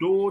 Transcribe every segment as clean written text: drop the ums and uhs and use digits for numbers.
2,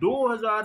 2000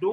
2,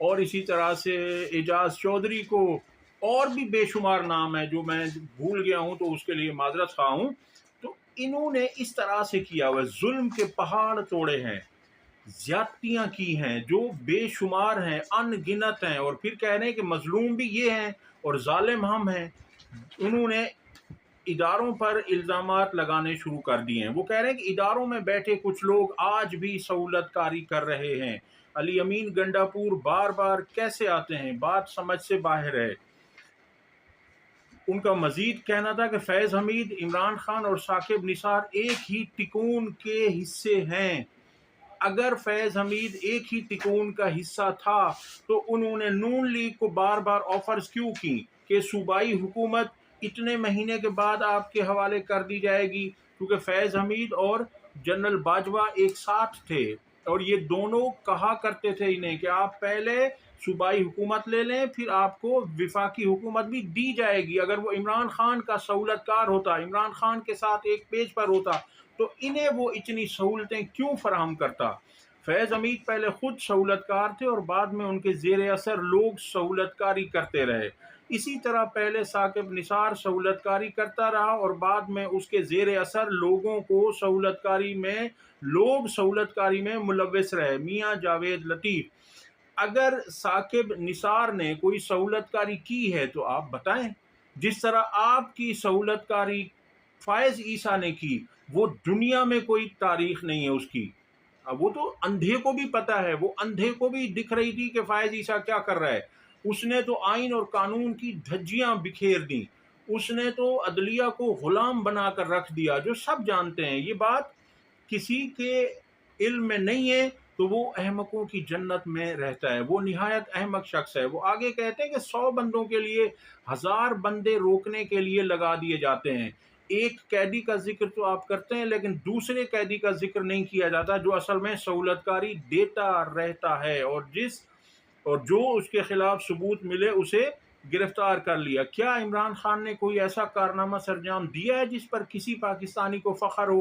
اور اسی طرح سے اعجاز چودھری کو، اور بھی بے شمار نام ہے جو میں بھول گیا ہوں تو اس کے لیے معذرت خواہ ہوں۔ تو انہوں نے اس طرح سے کیا ہوا، ظلم کے پہاڑ توڑے ہیں، زیادتیاں کی ہیں جو بے شمار ہیں، ان گنت ہیں، اور پھر کہہ رہے ہیں کہ مظلوم بھی یہ ہیں اور ظالم ہم ہیں۔ انہوں نے اداروں پر الزامات لگانے شروع کر دیے ہیں۔ وہ کہہ رہے ہیں کہ اداروں میں بیٹھے کچھ لوگ آج بھی سہولت کاری کر رہے ہیں۔ علی امین گنڈا پور بار بار کیسے آتے ہیں، بات سمجھ سے باہر ہے۔ ان کا مزید کہنا تھا کہ فیض حمید، عمران خان اور ثاقب نثار ایک ہی تکون کے حصے ہیں۔ اگر فیض حمید ایک ہی تکون کا حصہ تھا تو انہوں نے نون لیگ کو بار بار آفرز کیوں کی کہ صوبائی حکومت اتنے مہینے کے بعد آپ کے حوالے کر دی جائے گی، کیونکہ فیض حمید اور جنرل باجوہ ایک ساتھ تھے اور یہ دونوں کہا کرتے تھے انہیں کہ آپ پہلے صوبائی حکومت لے لیں پھر آپ کو وفاقی حکومت بھی دی جائے گی۔ اگر وہ عمران خان کا سہولت کار ہوتا، عمران خان کے ساتھ ایک پیج پر ہوتا تو انہیں وہ اتنی سہولتیں کیوں فراہم کرتا؟ فیض حمید پہلے خود سہولت کار تھے اور بعد میں ان کے زیر اثر لوگ سہولت کاری کرتے رہے۔ اسی طرح پہلے ثاقب نثار سہولت کاری کرتا رہا اور بعد میں اس کے زیر اثر لوگوں کو سہولت کاری میں ملوث رہے۔ میاں جاوید لطیف: اگر ثاقب نثار نے کوئی سہولت کاری کی ہے تو آپ بتائیں، جس طرح آپ کی سہولت کاری فائز عیسیٰ نے کی، وہ دنیا میں کوئی تاریخ نہیں ہے اس کی۔ وہ تو اندھے کو بھی پتا ہے، وہ اندھے کو بھی دکھ رہی تھی کہ فائز عیسیٰ کیا کر رہا ہے۔ اس نے تو آئین اور قانون کی دھجیاں بکھیر دیں، اس نے تو عدلیہ کو غلام بنا کر رکھ دیا، جو سب جانتے ہیں۔ یہ بات کسی کے علم میں نہیں ہے تو وہ احمقوں کی جنت میں رہتا ہے، وہ نہایت احمق شخص ہے۔ وہ آگے کہتے ہیں کہ 100 بندوں کے لیے 1000 بندے روکنے کے لیے لگا دیے جاتے ہیں۔ ایک قیدی کا ذکر تو آپ کرتے ہیں لیکن دوسرے قیدی کا ذکر نہیں کیا جاتا جو اصل میں سہولت کاری دیتا رہتا ہے، اور جو اس کے خلاف ثبوت ملے اسے گرفتار کر لیا۔ کیا عمران خان نے کوئی ایسا کارنامہ سرجام دیا ہے جس پر کسی پاکستانی کو فخر ہو؟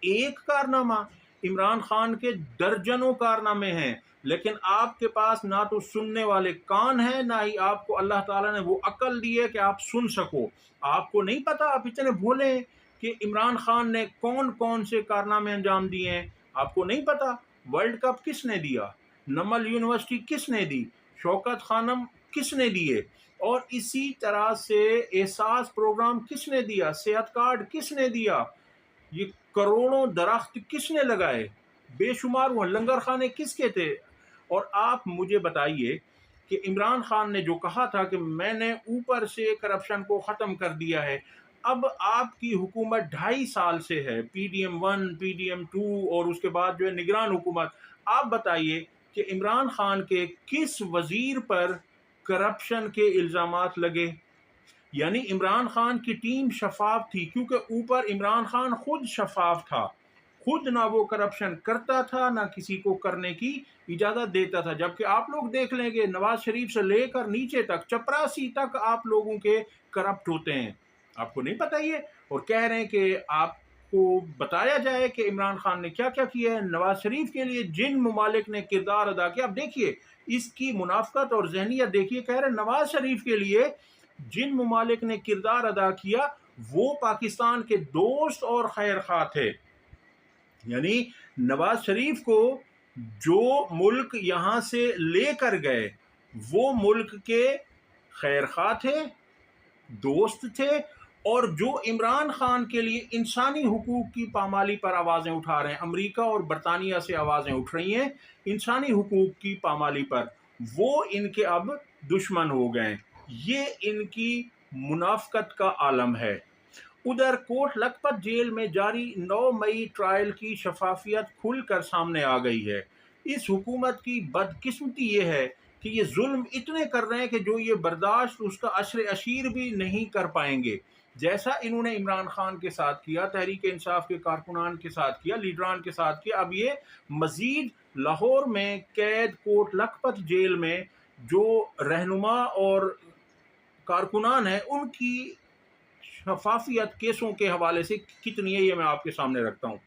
ایک کارنامہ؟ عمران خان کے درجنوں کارنامے ہیں، لیکن آپ کے پاس نہ تو سننے والے کان ہیں، نہ ہی آپ کو اللہ تعالیٰ نے وہ عقل دی ہے کہ آپ سن سکو۔ آپ کو نہیں پتا، آپ اتنے بھولے ہیں کہ عمران خان نے کون کون سے کارنامے انجام دیے ہیں۔ آپ کو نہیں پتا ورلڈ کپ کس نے دیا، نمل یونیورسٹی کس نے دی، شوکت خانم کس نے دیے، اور اسی طرح سے احساس پروگرام کس نے دیا، صحت کارڈ کس نے دیا، یہ کروڑوں درخت کس نے لگائے، بے شمار وہ لنگر خانے کس کے تھے۔ اور آپ مجھے بتائیے کہ عمران خان نے جو کہا تھا کہ میں نے اوپر سے کرپشن کو ختم کر دیا ہے، اب آپ کی حکومت 2.5 سال سے ہے، P D M 1، P D M 2 اور اس کے بعد جو ہے نگران حکومت۔ آپ بتائیے کہ عمران خان کے کس وزیر پر کرپشن کے الزامات لگے؟ یعنی عمران خان کی ٹیم شفاف تھی کیونکہ اوپر عمران خان خود شفاف تھا، خود نہ وہ کرپشن کرتا تھا نہ کسی کو کرنے کی اجازت دیتا تھا۔ جبکہ آپ لوگ دیکھ لیں کہ نواز شریف سے لے کر نیچے تک، چپراسی تک آپ لوگوں کے کرپٹ ہوتے ہیں۔ آپ کو نہیں پتہ یہ، اور کہہ رہے ہیں کہ آپ کو بتایا جائے کہ عمران خان نے کیا کیا کیا ہے۔ نواز شریف کے لیے جن ممالک نے کردار ادا کیا، اب دیکھیے اس کی منافقت اور ذہنیت دیکھیے، کہہ رہے ہیں نواز شریف کے لیے جن ممالک نے کردار ادا کیا وہ پاکستان کے دوست اور خیر خواہ تھے۔ یعنی نواز شریف کو جو ملک یہاں سے لے کر گئے وہ ملک کے خیر خواہ تھے، دوست تھے، اور جو عمران خان کے لیے انسانی حقوق کی پامالی پر آوازیں اٹھا رہے ہیں، امریکہ اور برطانیہ سے آوازیں اٹھ رہی ہیں انسانی حقوق کی پامالی پر، وہ ان کے اب دشمن ہو گئے۔ یہ ان کی منافقت کا عالم ہے۔ ادھر کوٹ لکھپت جیل میں جاری 9 مئی ٹرائل کی شفافیت کھل کر سامنے آ گئی ہے۔ اس حکومت کی بدقسمتی یہ ہے کہ یہ ظلم اتنے کر رہے ہیں کہ جو یہ برداشت اس کا عشر عشیر بھی نہیں کر پائیں گے۔ جیسا انہوں نے عمران خان کے ساتھ کیا، تحریک انصاف کے کارکنان کے ساتھ کیا، لیڈران کے ساتھ کیا، اب یہ مزید لاہور میں قید کوٹ لکھپت جیل میں جو رہنما اور کارکنان ہیں ان کی شفافیت کیسوں کے حوالے سے کتنی ہے، یہ میں آپ کے سامنے رکھتا ہوں۔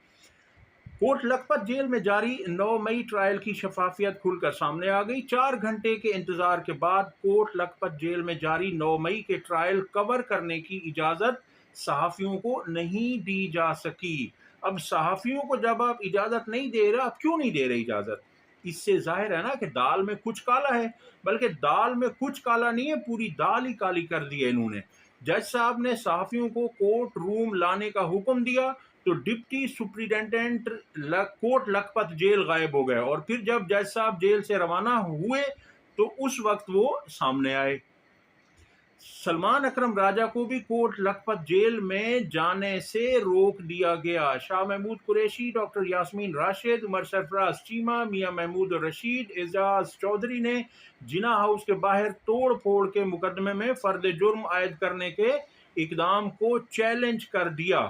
کوٹ لکھپت جیل میں جاری 9 مئی ٹرائل کی شفافیت کھل کر سامنے آ گئی۔ 4 گھنٹے کے انتظار کے بعد کوٹ لکھپت جیل میں جاری 9 مئی کے ٹرائل کور کرنے کی اجازت صحافیوں کو نہیں دی جا سکی۔ اب صحافیوں کو جب آپ اجازت نہیں دے رہے، آپ کیوں نہیں دے رہے اجازت؟ اس سے ظاہر ہے نا کہ دال میں کچھ کالا ہے، بلکہ دال میں کچھ کالا نہیں ہے، پوری دال ہی کالی کر دی ہے انہوں نے۔ جج صاحب نے صحافیوں کو کورٹ روم لانے کا حکم دیا تو deputy superintendent Kot Lakhpat jail غائب ہو گئے، اور پھر جب جج صاحب جیل سے روانہ ہوئے تو اس وقت وہ سامنے آئے۔ سلمان اکرم راجہ کو بھی کوٹ لکھپت جیل میں جانے سے روک دیا گیا۔ شاہ محمود قریشی، ڈاکٹر یاسمین راشد، عمر سرفراز چیمہ، میاں محمود رشید، اعجاز چودھری نے جناح ہاؤس کے باہر توڑ پھوڑ کے مقدمے میں فرد جرم عائد کرنے کے اقدام کو چیلنج کر دیا۔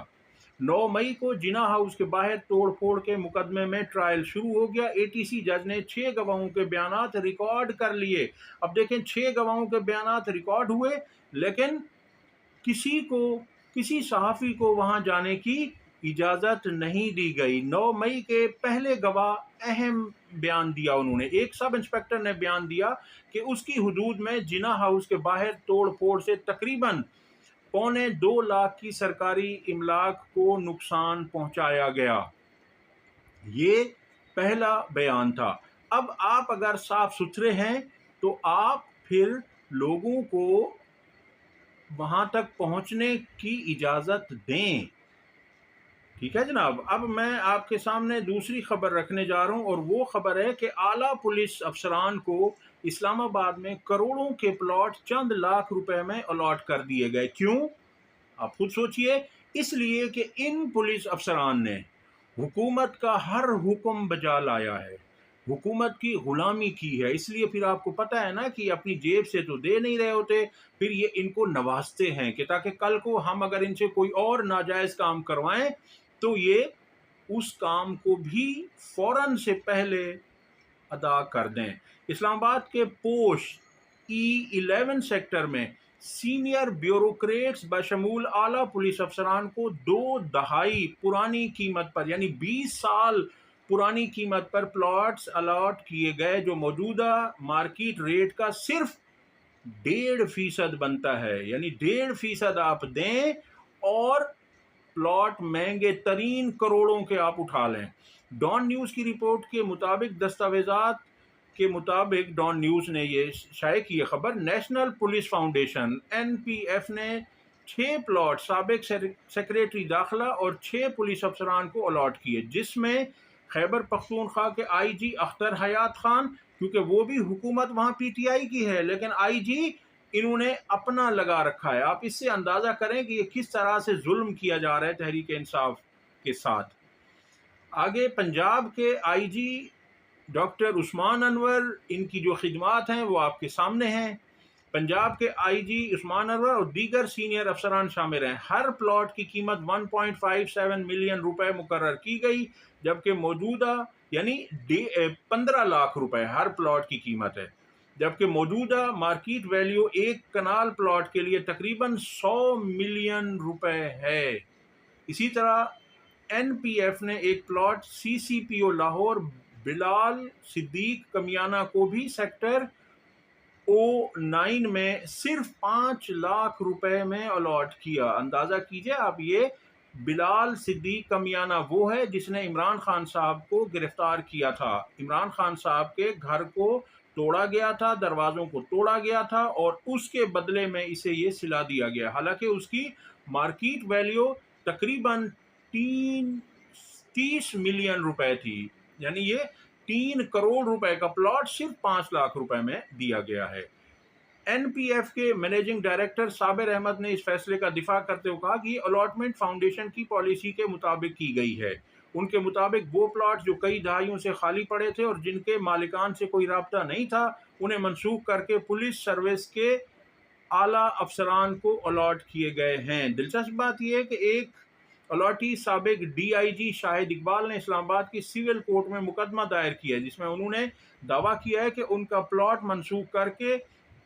9 مئی کو جناح ہاؤس کے باہر توڑ پھوڑ کے مقدمے میں ٹرائل شروع ہو گیا۔ اے ٹی سی جج نے 6 گواہوں کے بیانات ریکارڈ کر لیے۔ اب دیکھیں 6 گواہوں کے بیانات ریکارڈ ہوئے، لیکن کسی صحافی کو وہاں جانے کی اجازت نہیں دی گئی۔ 9 مئی کے پہلے گواہ اہم بیان دیا انہوں نے۔ ایک سب انسپیکٹر نے بیان دیا کہ اس کی حدود میں جناح ہاؤس کے باہر توڑ پھوڑ سے تقریباً 1.25 لاکھ کی سرکاری املاک کو نقصان پہنچایا گیا۔ یہ پہلا بیان تھا۔ اب آپ اگر صاف ستھرے ہیں تو آپ پھر لوگوں کو وہاں تک پہنچنے کی اجازت دیں۔ ٹھیک ہے جناب۔ اب میں آپ کے سامنے دوسری خبر رکھنے جا رہا ہوں، اور وہ خبر ہے کہ اعلیٰ پولیس افسران کو اسلام آباد میں کروڑوں کے پلاٹ چند لاکھ روپے میں الاٹ کر دیے گئے۔ کیوں؟ آپ خود سوچئے۔ اس لیے کہ ان پولیس افسران نے حکومت کا ہر حکم بجا لایا ہے، حکومت کی غلامی کی ہے۔ اس لیے پھر آپ کو پتہ ہے نا کہ اپنی جیب سے تو دے نہیں رہے ہوتے، پھر یہ ان کو نوازتے ہیں کہ تاکہ کل کو ہم اگر ان سے کوئی اور ناجائز کام کروائیں تو یہ اس کام کو بھی فوراً سے پہلے ادا کر دیں۔ اسلام آباد کے پوش E11 سیکٹر میں سینئر بیوروکریٹس بشمول اعلیٰ پولیس افسران کو 2 دہائی پرانی قیمت پر، یعنی 20 سال پرانی قیمت پر پلاٹس الاٹ کیے گئے، جو موجودہ مارکیٹ ریٹ کا صرف 1.5% بنتا ہے۔ یعنی 1.5% آپ دیں اور پلاٹ مہنگے ترین کروڑوں کے آپ اٹھا لیں۔ ڈان نیوز کی رپورٹ کے مطابق، دستاویزات کے مطابق ڈان نیوز نے یہ شائع کی ہے خبر، نیشنل پولیس فاؤنڈیشن NPF نے 6 پلاٹ سابق سیکریٹری داخلہ اور 6 پولیس افسران کو الاٹ کیے، جس میں خیبر پختونخوا کے IG اختر حیات خان، کیونکہ وہ بھی حکومت وہاں PTI کی ہے، لیکن IG انہوں نے اپنا لگا رکھا ہے۔ آپ اس سے اندازہ کریں کہ یہ کس طرح سے ظلم کیا جا رہا ہے تحریک انصاف کے ساتھ۔ آگے پنجاب کے IG ڈاکٹر عثمان انور، ان کی جو خدمات ہیں وہ آپ کے سامنے ہیں۔ پنجاب کے IG عثمان انور اور دیگر سینئر افسران شامل ہیں۔ ہر پلاٹ کی قیمت 1.57 ملین روپے مقرر کی گئی، جبکہ موجودہ یعنی 15 لاکھ روپے ہر پلاٹ کی قیمت ہے، جبکہ موجودہ مارکیٹ ویلیو ایک کنال پلاٹ کے لیے تقریباً 100 ملین روپے ہے۔ اسی طرح NPF نے ایک پلاٹ CCPO لاہور بلال صدیق کمیانہ کو بھی سیکٹر O9 میں صرف 5 لاکھ روپے میں الاٹ کیا۔ اندازہ کیجئے آپ، یہ بلال صدیق کمیانہ وہ ہے جس نے عمران خان صاحب کو گرفتار کیا تھا۔ عمران خان صاحب کے گھر کو توڑا گیا تھا، دروازوں کو توڑا گیا تھا، اور اس کے بدلے میں اسے یہ صلہ دیا گیا، حالانکہ اس کی مارکیٹ ویلیو تقریباً 30 ملین روپے تھی۔ یعنی یہ 3 کروڑ روپے کا پلاٹ صرف 5 لاکھ روپے میں دیا گیا ہے۔ NPF کے منیجنگ ڈائریکٹر صابر احمد نے اس فیصلے کا دفاع کرتے ہوئے کہا کہ یہ الاٹمنٹ فاؤنڈیشن کی پالیسی کے مطابق کی گئی ہے۔ ان کے مطابق وہ پلاٹ جو کئی دہائیوں سے خالی پڑے تھے اور جن کے مالکان سے کوئی رابطہ نہیں تھا، انہیں منسوخ کر کے پولیس سروس کے اعلیٰ افسران کو الاٹ کیے گئے ہیں۔ دلچسپ بات یہ ہے کہ ایک الاٹی سابق DIG شاہد اقبال نے اسلام آباد کی سول کورٹ میں مقدمہ دائر کیا ہے، جس میں انہوں نے دعویٰ کیا ہے کہ ان کا پلاٹ منسوخ کر کے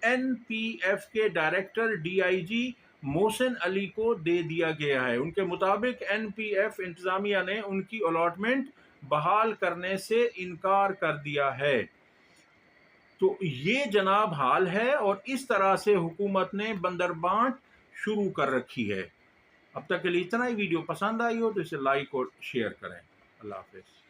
NPF کے ڈائریکٹر DIG محسن علی کو دے دیا گیا ہے۔ ان کے مطابق NPF انتظامیہ نے ان کی الاٹمنٹ بحال کرنے سے انکار کر دیا ہے۔ تو یہ جناب حال ہے، اور اس طرح سے حکومت نے بندر بانٹ شروع کر رکھی ہے۔ اب تک کے لیے اتنا ہی۔ ویڈیو پسند آئی ہو تو اسے لائک اور شیئر کریں۔ اللہ حافظ۔